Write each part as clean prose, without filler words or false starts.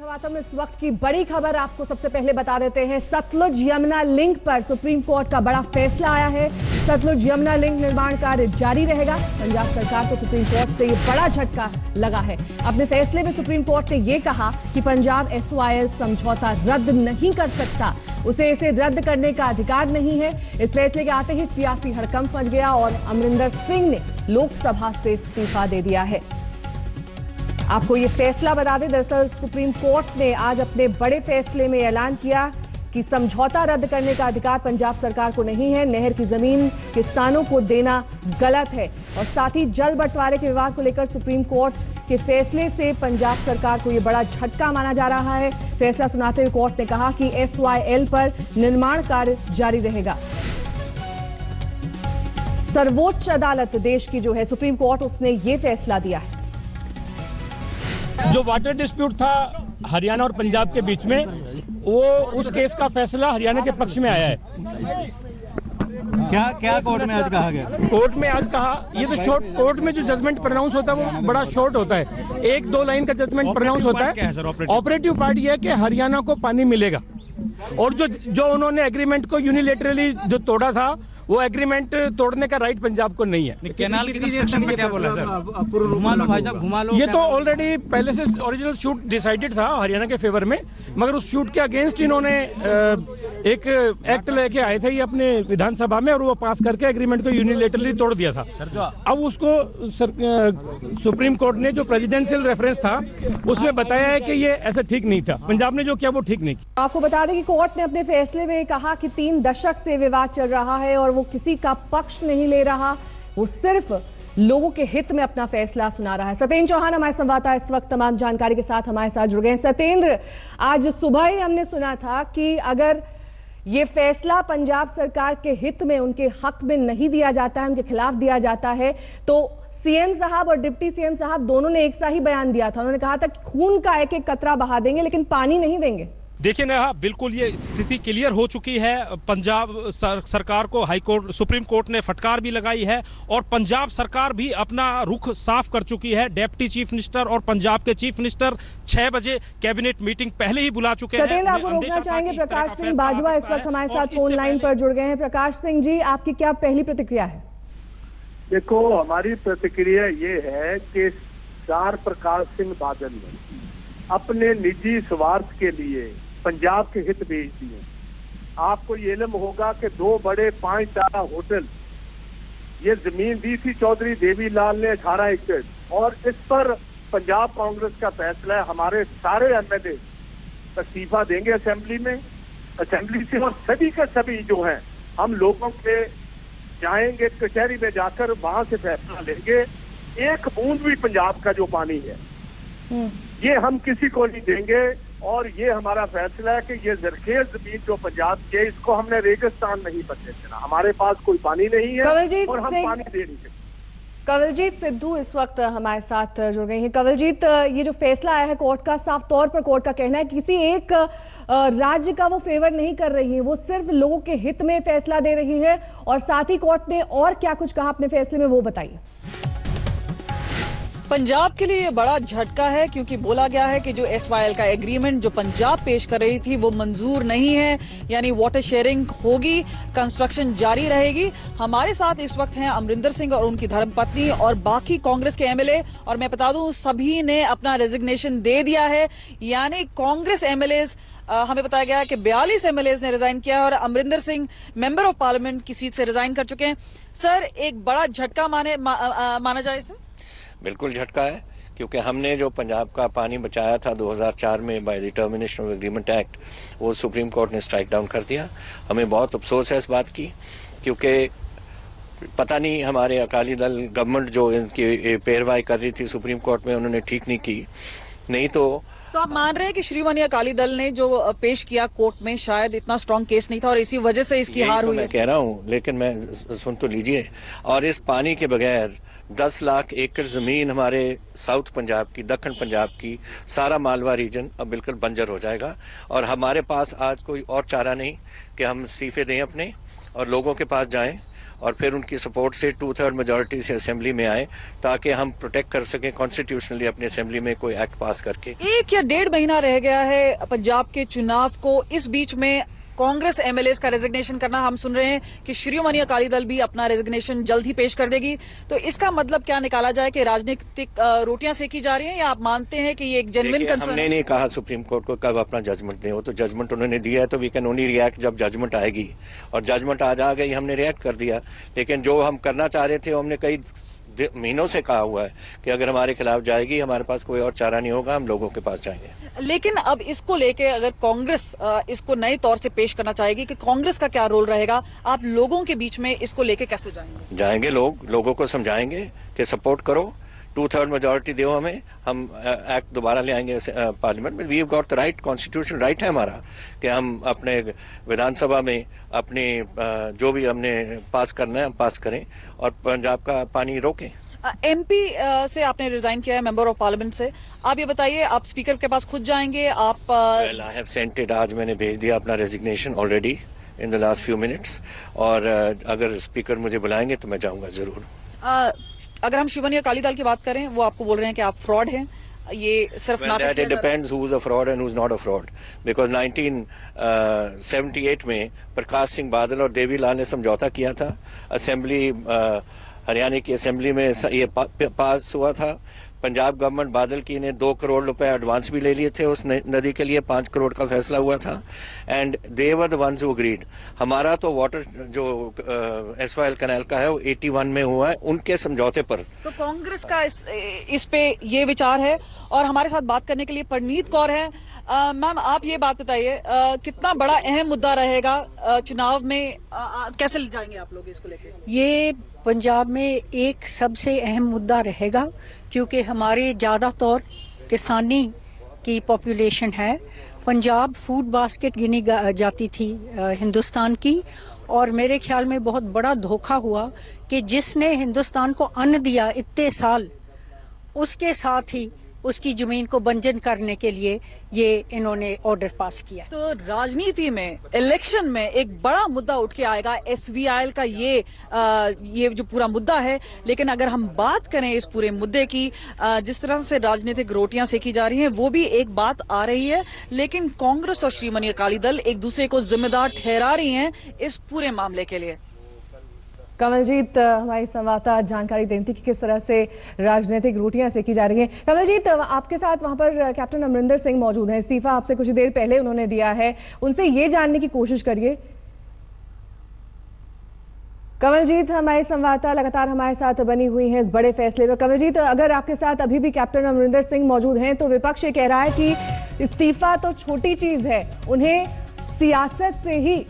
वार्ता में इस वक्त की बड़ी खबर आपको सबसे पहले बता देते हैं। सतलुज यमुना लिंक पर सुप्रीम कोर्ट का बड़ा फैसला आया है। सतलुज यमुना लिंक निर्माण कार्य जारी रहेगा। पंजाब सरकार को सुप्रीम कोर्ट से ये बड़ा झटका लगा है। अपने फैसले में सुप्रीम कोर्ट ने ये कहा कि पंजाब SYL समझौता रद्द नहीं कर सकता, उसे इसे रद्द करने का अधिकार नहीं है। इस फैसले के आते ही सियासी हड़कंप मच गया और अमरिंदर सिंह ने लोकसभा से इस्तीफा दे दिया है। आपको ये फैसला बता दें, दरअसल सुप्रीम कोर्ट ने आज अपने बड़े फैसले में ऐलान किया कि समझौता रद्द करने का अधिकार पंजाब सरकार को नहीं है। नहर की जमीन किसानों को देना गलत है और साथ ही जल बंटवारे के विवाद को लेकर सुप्रीम कोर्ट के फैसले से पंजाब सरकार को यह बड़ा झटका माना जा रहा है। फैसला सुनाते हुए कोर्ट ने कहा कि SYL पर निर्माण कार्य जारी रहेगा। सर्वोच्च अदालत देश की जो है सुप्रीम कोर्ट, उसने ये फैसला दिया है। जो वाटर डिस्प्यूट था हरियाणा और पंजाब के बीच में, वो उस केस का फैसला हरियाणा के पक्ष में आया है। क्या कोर्ट में आज कहा गया? कोर्ट में आज कहा, ये तो शॉर्ट, कोर्ट में जो जजमेंट प्रोनाउंस होता है वो बड़ा शॉर्ट होता है, 1-2 लाइन का जजमेंट प्रोनाउंस होता है। ऑपरेटिव पार्ट ये है कि हरियाणा को पानी मिलेगा और जो उन्होंने एग्रीमेंट को यूनिलेटरली जो तोड़ा था, वो एग्रीमेंट तोड़ने का राइट पंजाब को नहीं है। कैनाल की कंस्ट्रक्शन पे क्या बोला सर? घुमा लो भाई साहब, घुमा लो। ये तो ऑलरेडी पहले से ओरिजिनल शूट डिसाइडेड था हरियाणा के फेवर में, मगर उस शूट के अगेंस्ट इन्होंने एक एक्ट लेके आए थे ये अपने विधानसभा में और वो पास करके एग्रीमेंट को यूनिलेटरली तोड़ दिया था। अब उसको सुप्रीम कोर्ट ने जो प्रेसिडेंशियल रेफरेंस था उसमें बताया है कि ये ऐसा ठीक नहीं था, पंजाब ने जो किया वो ठीक नहीं किया। आपको बता दें कि कोर्ट ने अपने फैसले में कहा कि 3 दशक से विवाद चल रहा है और वो किसी का पक्ष नहीं ले रहा, वो सिर्फ लोगों के हित में अपना फैसला सुना रहा है। सत्येंद्र चौहान हमारे संवाददाता इस वक्त तमाम जानकारी के साथ हमारे साथ जुड़ गए हैं। सत्येंद्र, आज सुबह ही हमने सुना था कि अगर ये फैसला पंजाब सरकार के हित में, उनके हक में नहीं दिया जाता है, उनके खिलाफ दिया जाता है, तो CM साहब और डिप्टी CM साहब दोनों ने एक सा ही बयान दिया था। उन्होंने कहा था कि खून का एक एक कतरा बहा देंगे लेकिन पानी नहीं देंगे। देखिए नेहा, बिल्कुल ये स्थिति क्लियर हो चुकी है। पंजाब सरकार को हाई कोर्ट, सुप्रीम कोर्ट ने फटकार भी लगाई है और पंजाब सरकार भी अपना रुख साफ कर चुकी है। डिप्टी चीफ मिनिस्टर और पंजाब के चीफ मिनिस्टर 6 बजे कैबिनेट मीटिंग पहले ही बुला चुके हैं। सत्येंद्र, आपको रोकना चाहेंगे, प्रकाश सिंह बाजवा इस वक्त हमारे साथ फोन लाइन पर जुड़ गए हैं। प्रकाश सिंह जी, आपकी क्या पहली प्रतिक्रिया है? देखो, हमारी प्रतिक्रिया ये है कि सरदार प्रकाश सिंह बादल ने अपने निजी स्वार्थ के लिए पंजाब के हित बेच दिए। आपको ये इल्म होगा कि 2 बड़े 5 तारा होटल, ये जमीन दी थी चौधरी देवीलाल ने 18 एकड़, और इस पर पंजाब कांग्रेस का फैसला है। हमारे सारे MLA इस्तीफा देंगे असेंबली से और सभी के सभी जो हैं, हम लोगों के जाएंगे कचहरी में जाकर वहां से फैसला लेंगे। एक बूंद भी पंजाब का जो पानी है ये हम किसी को नहीं देंगे और ये हमारा फैसला है कि ये जरखेज जमीन जो पंजाब की है, इसको हमने रेगिस्तान नहीं बनने देना। हमारे पास कोई पानी नहीं है और हम पानी दे नहीं सकते। कंवलजीत सिद्धू इस वक्त हमारे साथ जुड़ गई हैं। कंवलजीत, ये जो फैसला आया है कोर्ट का, साफ तौर पर कोर्ट का कहना है कि किसी एक राज्य का वो फेवर नहीं कर रही है, वो सिर्फ लोगों के हित में फैसला दे रही है। और साथ ही कोर्ट ने और क्या कुछ कहा अपने फैसले में, वो बताइए। पंजाब के लिए ये बड़ा झटका है क्योंकि बोला गया है कि जो SYL का एग्रीमेंट जो पंजाब पेश कर रही थी वो मंजूर नहीं है, यानी वाटर शेयरिंग होगी, कंस्ट्रक्शन जारी रहेगी। हमारे साथ इस वक्त हैं अमरिंदर सिंह और उनकी धर्मपत्नी और बाकी कांग्रेस के MLA, और मैं बता दूं सभी ने अपना रेजिग्नेशन दे दिया है, यानी कांग्रेस MLAs, हमें बताया गया है कि 42 MLAs ने रिजाइन किया और Amarinder Singh member of parliament की सीट से रिजाइन कर चुके हैं। सर, एक बड़ा झटका माना जाए इसे? बिल्कुल झटका है, क्योंकि हमने जो पंजाब का पानी बचाया था 2004 में by the termination of agreement act, वो सुप्रीम कोर्ट ने स्ट्राइक डाउन कर दिया। हमें बहुत अफसोस है इस बात की, क्योंकि पता नहीं हमारे अकाली दल गवर्नमेंट जो इनकी पेरवाई कर रही थी सुप्रीम कोर्ट में, उन्होंने ठीक नहीं की। नहीं तो आप मान रहे हैं कि श्रीमानी अकाली दल ने जो पेश किया कोर्ट में शायद इतना स्ट्रांग केस नहीं था और इसी वजह से इसकी हार हुई है? मैं कह रहा हूँ, लेकिन मैं सुन तो लीजिए। और इस पानी के बगैर 10 लाख एकड़ जमीन हमारे साउथ पंजाब की, दक्षिण पंजाब की, सारा मालवा रीजन अब बिल्कुल बंजर हो जाएगा। और हमारे पास आज कोई और चारा नहीं कि हम इस्तीफे दें अपने और लोगों के पास जाएं और फिर उनकी सपोर्ट से 2/3 मेजॉरिटी से असेंबली में आए, ताकि हम प्रोटेक्ट कर सकें कॉन्स्टिट्यूशनली अपनी असेंबली में कोई एक्ट पास करके। 1 या 1.5 महीना रह गया है पंजाब के चुनाव को। इस बीच में कांग्रेस एमएलए का रेजिग्नेशन करना, हम सुन रहे हैं कि शिरोमणि अकाली दल भी अपना रेजिग्नेशन जल्द ही पेश कर देगी। तो इसका मतलब क्या निकाला जाए कि राजनीतिक रोटियां सेकी जा रही हैं, या आप मानते हैं कि ये एक जेन्युइन कंसर्न? हमने नहीं कहा सुप्रीम कोर्ट को कब अपना जजमेंट दें, वो तो जजमेंट उन्होंने दिया है, तो वी कैन ओनली रिएक्ट जब जजमेंट आएगी, और जजमेंट आज आ गई, हमने रिएक्ट कर दिया। लेकिन जो हम करना चाह रहे थे, हमने कई महीनों से कहा हुआ है कि अगर हमारे खिलाफ जाएगी, हमारे पास कोई और चारा नहीं होगा, हम लोगों के पास जाएंगे। लेकिन अब इसको लेके अगर कांग्रेस इसको नए तौर से पेश करना चाहेगी, कि कांग्रेस का क्या रोल रहेगा, आप लोगों के बीच में इसको लेके कैसे जाएंगे? जाएंगे, लोगों को समझाएंगे कि सपोर्ट करो, 2/3 मेजॉरिटी दो हमें, हम एक्ट दोबारा ले आएंगे पार्लियामेंट में। We have got the right, constitutional right है हमारा कि हम अपने विधानसभा में अपने जो भी हमने पास करना है हम पास करें और पंजाब का पानी रोकें। एमपी से आपने रिजाइन किया है, मेंबर ऑफ पार्लियामेंट से। आप ये बताइए, आप स्पीकर के पास खुद जाएंगे? आप आई हैव सेंट इट, आज मैंने भेज दिया अपना resignation already in the last few minutes, और अगर स्पीकर मुझे बुलाएंगे तो मैं जाऊंगा जरूर। अगर हम शिरोमणि अकाली दल की बात करें, वो आपको बोल रहे हैं कि आप फ्रॉड हैं, ये सिर्फ नाटक it depends who's a fraud and who's not a fraud, because 1978 में प्रकाश सिंह बादल और देवीलाल ने समझौता किया था, असेंबली हरियाणा की असेंबली में ये पास हुआ था। पंजाब गवर्नमेंट बादल की ने 2 करोड़ रुपए एडवांस भी ले लिए थे उस नदी के लिए, 5 करोड़ का फैसला हुआ था, and they were the ones who agreed. हमारा तो वाटर जो SYL कैनाल का है वो 81 में हुआ है, उनके समझौते पर। तो कांग्रेस का इस पे ये विचार है। और हमारे साथ बात करने के लिए परनीत कौर है। मैम, आप ये बात बताइए, कितना बड़ा अहम मुद्दा रहेगा चुनाव में, कैसे ले जाएंगे आप लोग इसको लेके? ये पंजाब में एक सबसे अहम मुद्दा रहेगा, क्योंकि हमारे ज़्यादातर किसानी की पॉपुलेशन है। पंजाब फूड बास्केट गिनी जाती थी हिंदुस्तान की, और मेरे ख्याल में बहुत बड़ा धोखा हुआ कि जिसने हिंदुस्तान को अन्न दिया इतने साल, उसके साथ ही उसकी जमीन को बंजर करने के लिए ये इन्होंने ऑर्डर पास किया। तो राजनीति में, इलेक्शन में एक बड़ा मुद्दा उठ के आएगा SYL का, ये जो पूरा मुद्दा है। लेकिन अगर हम बात करें इस पूरे मुद्दे की, जिस तरह से राजनीतिक रोटियां सेकी जा रही हैं, वो भी एक बात आ रही है। लेकिन कांग्रेस और शिरोमणि अकाली दल एक दूसरे को जिम्मेदार ठहरा रही हैं इस पूरे मामले के लिए। कमलजीत, हमारी संवाददाता जानकारी देती थी कि किस तरह से राजनीतिक रोटियां सेकी जा रही हैं। कमलजीत, आपके साथ वहां पर कैप्टन अमरिंदर सिंह मौजूद हैं, इस्तीफा आपसे कुछ देर पहले उन्होंने दिया है, उनसे ये जानने की कोशिश करिए। कमलजीत, हमारी संवाददाता लगातार हमारे साथ बनी हुई है इस बड़े फैसले पर। कमलजीत, अगर आपके साथ अभी भी कैप्टन अमरिंदर सिंह मौजूद हैं, तो विपक्ष ये कह रहा है कि इस्तीफा तो छोटी चीज है, उन्हें सियासत से ही।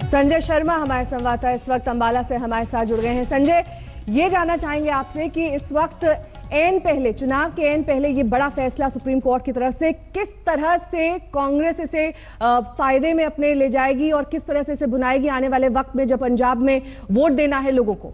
संजय शर्मा हमारे संवाददाता इस वक्त अंबाला से हमारे साथ जुड़ गए हैं। संजय, ये जानना चाहेंगे आपसे कि इस वक्त चुनाव के एन पहले ये बड़ा फैसला सुप्रीम कोर्ट की तरफ से, किस तरह से कांग्रेस इसे फायदे में अपने ले जाएगी और किस तरह से इसे बुनाएगी आने वाले वक्त में जब पंजाब में वोट देना है लोगों को?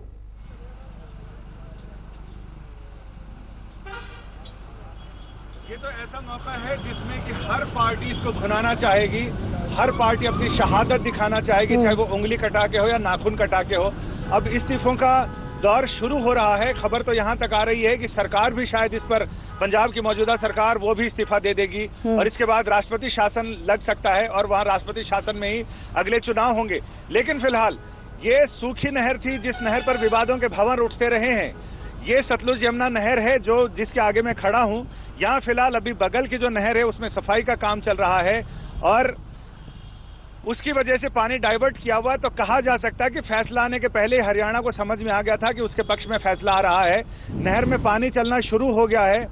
ये तो ऐसा मौका है जिसमें कि हर पार्टी इसको भुनाना चाहेगी, हर पार्टी अपनी शहादत दिखाना चाहेगी, चाहे वो उंगली कटा के हो या नाखून कटा के हो। अब इस्तीफों का दौर शुरू हो रहा है। खबर तो यहाँ तक आ रही है कि सरकार भी शायद इस पर, पंजाब की मौजूदा सरकार, वो भी इस्तीफा दे देगी और इसके बाद राष्ट्रपति शासन लग सकता है और वहाँ राष्ट्रपति शासन में ही अगले चुनाव होंगे। लेकिन फिलहाल ये सूखी नहर थी जिस नहर पर विवादों के भंवर उठते रहे हैं। ये सतलुज यमुना नहर है जो जिसके आगे मैं खड़ा हूँ। यहाँ फिलहाल अभी बगल की जो नहर है उसमें सफाई का काम चल रहा है और उसकी वजह से पानी डाइवर्ट किया हुआ। तो कहा जा सकता है कि फैसला आने के पहले हरियाणा को समझ में आ गया था कि उसके पक्ष में फैसला आ रहा है। नहर में पानी चलना शुरू हो गया है।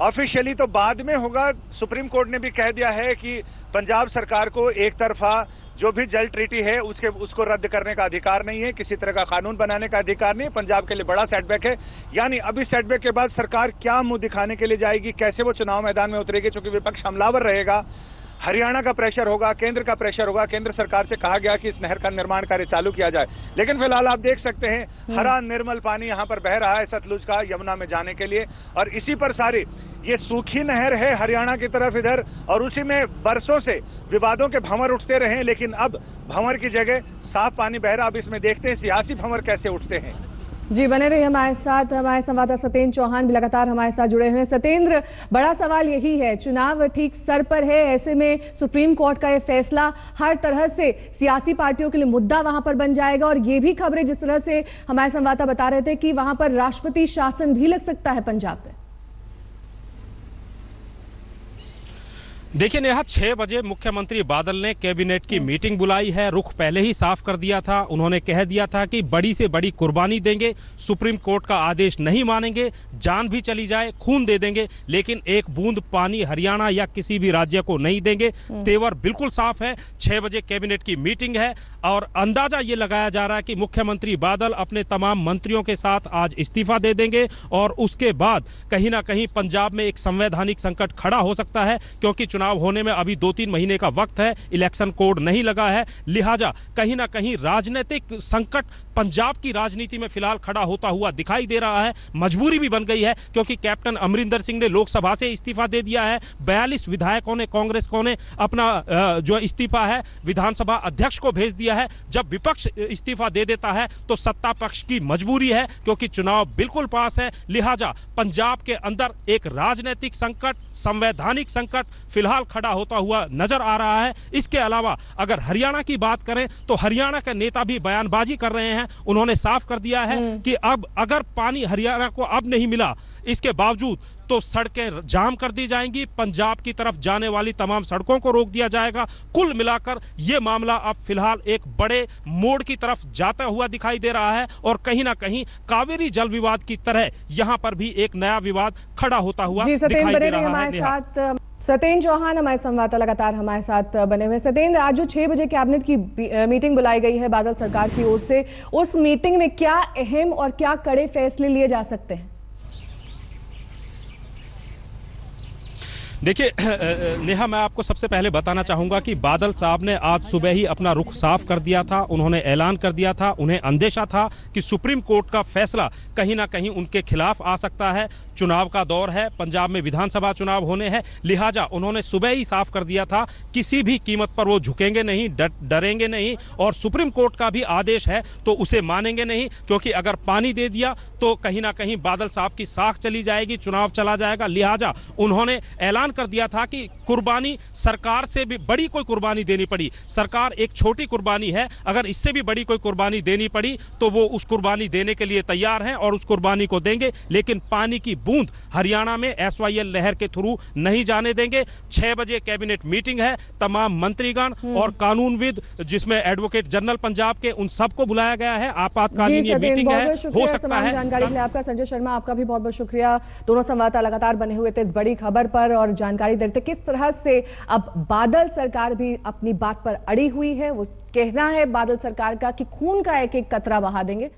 ऑफिशियली तो बाद में होगा। सुप्रीम कोर्ट ने भी कह दिया है कि पंजाब सरकार को एक तरफा जो भी जल ट्रीटी है उसको रद्द करने का अधिकार नहीं है, किसी तरह का कानून बनाने का अधिकार नहीं है। पंजाब के लिए बड़ा सेटबैक है। यानी अभी सेटबैक के बाद सरकार क्या मुंह दिखाने के लिए जाएगी, कैसे वो चुनाव मैदान में उतरेगी, चूंकि विपक्ष हमलावर रहेगा। हरियाणा का प्रेशर होगा, केंद्र का प्रेशर होगा। केंद्र सरकार से कहा गया कि इस नहर का निर्माण कार्य चालू किया जाए, लेकिन फिलहाल आप देख सकते हैं हरा निर्मल पानी यहाँ पर बह रहा है सतलुज का यमुना में जाने के लिए, और इसी पर सारी ये सूखी नहर है हरियाणा की तरफ इधर, और उसी में बरसों से विवादों के भंवर उठते रहे, लेकिन अब भंवर की जगह साफ पानी बह रहा। अब इसमें देखते हैं सियासी भंवर कैसे उठते हैं। जी बने रहिए हमारे साथ। हमारे संवाददाता सत्येंद्र चौहान भी लगातार हमारे साथ जुड़े हुए हैं। सत्येंद्र, बड़ा सवाल यही है, चुनाव ठीक सर पर है, ऐसे में सुप्रीम कोर्ट का ये फैसला हर तरह से सियासी पार्टियों के लिए मुद्दा वहां पर बन जाएगा, और ये भी खबरें जिस तरह से हमारे संवाददाता बता रहे थे कि वहां पर राष्ट्रपति शासन भी लग सकता है पंजाब में। देखिए नेहा, 6 बजे मुख्यमंत्री बादल ने कैबिनेट की मीटिंग बुलाई है। रुख पहले ही साफ कर दिया था, उन्होंने कह दिया था कि बड़ी से बड़ी कुर्बानी देंगे, सुप्रीम कोर्ट का आदेश नहीं मानेंगे, जान भी चली जाए खून दे देंगे, लेकिन एक बूंद पानी हरियाणा या किसी भी राज्य को नहीं देंगे। तेवर बिल्कुल साफ है। 6 बजे कैबिनेट की मीटिंग है और अंदाजा ये लगाया जा रहा है कि मुख्यमंत्री बादल अपने तमाम मंत्रियों के साथ आज इस्तीफा दे देंगे, और उसके बाद कहीं ना कहीं पंजाब में एक संवैधानिक संकट खड़ा हो सकता है, क्योंकि चुनाव होने में अभी 2-3 महीने का वक्त है, इलेक्शन कोड नहीं लगा है, लिहाजा कहीं ना कहीं राजनीतिक संकट पंजाब की राजनीति में फिलहाल खड़ा होता हुआ दिखाई दे रहा है। मजबूरी भी बन गई है, क्योंकि कैप्टन अमरिंदर सिंह ने लोकसभा से इस्तीफा दे दिया है। 42 विधायकों ने, कांग्रेस को ने अपना जो इस्तीफा है विधानसभा अध्यक्ष को भेज दिया है। जब विपक्ष इस्तीफा दे देता है तो सत्ता पक्ष की मजबूरी है, क्योंकि चुनाव बिल्कुल पास है, लिहाजा पंजाब के अंदर एक राजनीतिक संकट, संवैधानिक संकट फिलहाल खड़ा होता हुआ नजर आ रहा है। इसके अलावा अगर हरियाणा की बात करें तो हरियाणा के नेता भी बयानबाजी कर रहे हैं। उन्होंने साफ कर दिया है कि अब अगर पानी हरियाणा को अब नहीं मिला, इसके बावजूद तो सड़कें जाम कर दी जाएंगी, पंजाब की तरफ जाने वाली तमाम सड़कों को रोक दिया जाएगा। कुल मिलाकर यह मामला अब फिलहाल एक बड़े मोड़ की तरफ जाता हुआ दिखाई दे रहा है, और कहीं ना कहीं कावेरी जल विवाद की तरह यहां पर भी एक नया विवाद खड़ा होता हुआ दिखाई दे रहा है। हमारे साथ सत्येंद्र चौहान हमारे संवाददाता लगातार हमारे साथ बने हुए। सत्येंद्र, आज जो 6 बजे कैबिनेट की मीटिंग बुलाई गई है बादल सरकार की ओर से, उस मीटिंग में क्या अहम और क्या कड़े फैसले लिए जा सकते हैं? देखिए नेहा, मैं आपको सबसे पहले बताना चाहूंगा कि बादल साहब ने आज सुबह ही अपना रुख साफ कर दिया था। उन्होंने ऐलान कर दिया था, उन्हें अंदेशा था कि सुप्रीम कोर्ट का फैसला कहीं ना कहीं उनके खिलाफ आ सकता है। चुनाव का दौर है, पंजाब में विधानसभा चुनाव होने हैं, लिहाजा उन्होंने सुबह ही साफ कर दिया था किसी भी कीमत पर वो झुकेंगे नहीं, डरेंगे नहीं, और सुप्रीम कोर्ट का भी आदेश है तो उसे मानेंगे नहीं, क्योंकि अगर पानी दे दिया तो कहीं ना कहीं बादल साहब की साख चली जाएगी, चुनाव चला जाएगा। लिहाजा उन्होंने ऐलान कर दिया था कि कुर्बानी सरकार से भी बड़ी कोई कुर्बानी देनी पड़ी, सरकार एक छोटी कुर्बानी है, अगर इससे भी बड़ी कोई कुर्बानी देनी पड़ी तो वो उस कुर्बानी देने के लिए तैयार हैं और उस कुर्बानी को देंगे, लेकिन पानी की बूंद हरियाणा में SYL लहर के थ्रू नहीं जाने देंगे। 6 बजे कैबिनेट मीटिंग है, तमाम मंत्रीगण और कानूनविद, जिसमें एडवोकेट जनरल पंजाब के, उन सबको बुलाया गया है। आपातकालीन ये मीटिंग है, हो सकता है। जानकारी के लिए आपका संजय शर्मा, आपका भी बहुत बहुत शुक्रिया। दोनों संवाददाता लगातार बने हुए थे इस बड़ी खबर पर और जानकारी देते किस तरह से अब बादल सरकार भी अपनी बात पर अड़ी हुई है। वो कहना है बादल सरकार का कि खून का एक एक कतरा बहा देंगे।